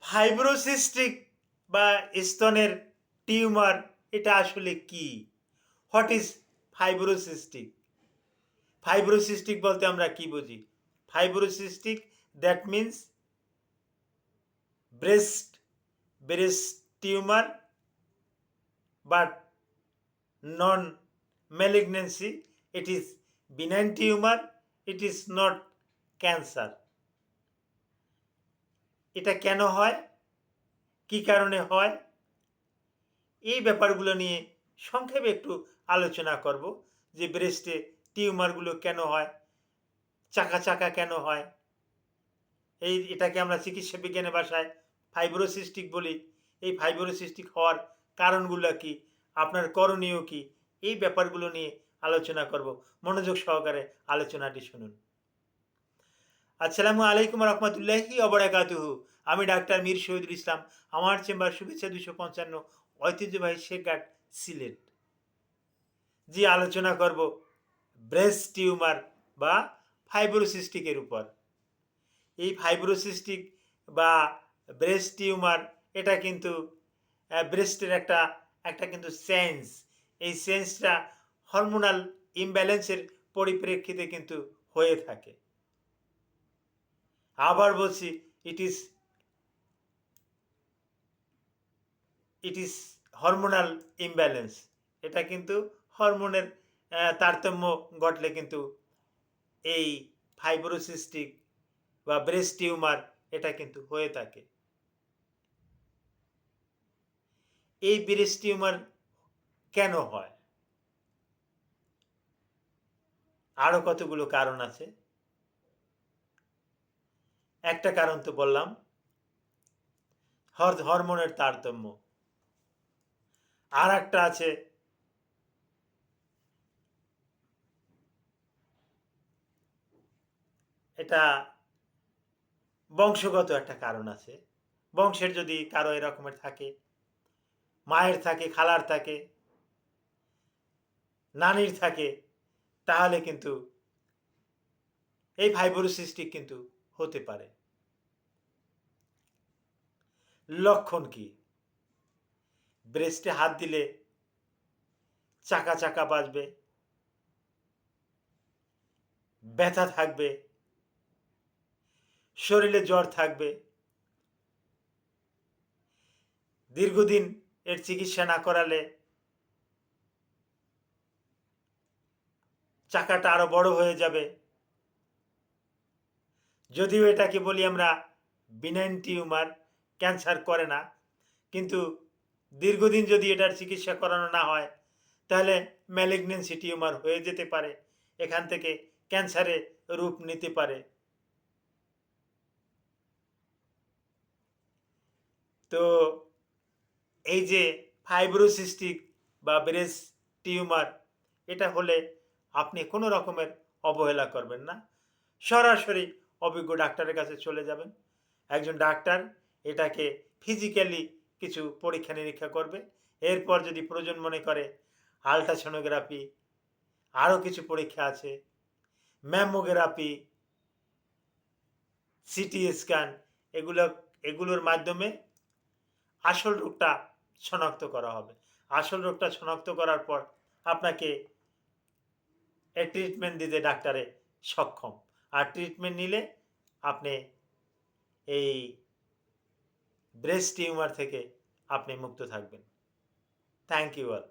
Fibrocystic বা স্তনের tumour এটা আসলে কি? What is fibrocystic? ফাইব্রোসিস্টিক বলতে আমরা কি বুঝি? Fibrocystic that means breast tumor but non malignancy. It is benign tumor. It is not cancer. এটা কেন হয়, কি কারণে হয়, এই ব্যাপারগুলো নিয়ে সংক্ষেপে একটু আলোচনা করব। যে ব্রেস্টে টিউমারগুলো কেন হয়, চাকা চাকা কেন হয়, এটাকে আমরা চিকিৎসা বিজ্ঞানের ভাষায় ফাইব্রোসিস্টিক বলি। এই ফাইব্রোসিস্টিক হওয়ার কারণগুলো কি, আপনার করণীয় কি, এই ব্যাপারগুলো নিয়ে আলোচনা করব। মনোযোগ সহকারে আলোচনাটি শুনুন। আসসালামু আলাইকুম রহমতুল্লাহি ওবারাকাতুহু। আমি ডাক্তার মীর শহীদুল ইসলাম। আমার চেম্বার শুভেচ্ছা 255, ঐতিহ্যবাহী শেখঘাট, সিলেট। যে আলোচনা করব ব্রেস্ট টিউমার বা ফাইব্রোসিস্টিকের উপর। এই ফাইব্রোসিস্টিক বা ব্রেস্ট টিউমার এটা কিন্তু ব্রেস্টের একটা কিন্তু সেন্স। এই সেন্সটা হরমোনাল ইমব্যালেন্সের পরিপ্রেক্ষিতে কিন্তু হয়ে থাকে। আবার বলছি, ইট ইজ হরমোনাল ইমব্যালেন্স। এটা কিন্তু হরমোনের তারতম্য ঘটলে কিন্তু এই ফাইব্রোসিস্টিক বা ব্রেস্ট টিউমার এটা কিন্তু হয়ে থাকে। এই ব্রেস্ট টিউমার কেন হয়? আরও কতগুলো কারণ আছে। একটা কারণ তো বললাম, হরমোনের তারতম্য। আর একটা আছে এটা বংশগত একটা কারণ আছে। বংশের যদি কারো এরকমের থাকে, মায়ের থাকে, খালার থাকে, নানির থাকে, তাহলে কিন্তু এই ফাইব্রোসিস্টিক কিন্তু হতে পারে। লক্ষণ কি? ব্রেস্টে হাত দিলে চাকা চাকা বাজবে, ব্যথা থাকবে, শরীরে জ্বর থাকবে, দীর্ঘদিন এর চিকিৎসা না করালে চাকাটা আরো বড় হয়ে যাবে। যদিও এটাকে বলি আমরা বিনাইন টিউমার, ক্যান্সার করে না, কিন্তু দীর্ঘদিন যদি এটার চিকিৎসা করানো না হয় তাহলে ম্যালিগন্যান্সি টিউমার হয়ে যেতে পারে, এখান থেকে ক্যান্সারে রূপ নিতে পারে। তো এই যে ফাইব্রোসিস্টিক বা ব্রেস্ট টিউমার এটা হলে আপনি কোনো রকমের অবহেলা করবেন না, সরাসরি অভিজ্ঞ ডাক্তারের কাছে চলে যাবেন। একজন ডাক্তার এটাকে ফিজিক্যালি কিছু পরীক্ষা নিরীক্ষা করবে। এরপর যদি প্রয়োজন মনে করে আলট্রাসোনোগ্রাফি, আরও কিছু পরীক্ষা আছে, ম্যামোগ্রাফি, সিটি স্ক্যান, এগুলোর মাধ্যমে আসল রোগটা শনাক্ত করা হবে। আসল রোগটা শনাক্ত করার পর আপনাকে ট্রিটমেন্ট দিতে ডাক্তারে সক্ষম। আর ট্রিটমেন্ট নিলে আপনি এই ব্রেস্ট টিউমার থেকে আপনি মুক্ত থাকবেন। Thank you all.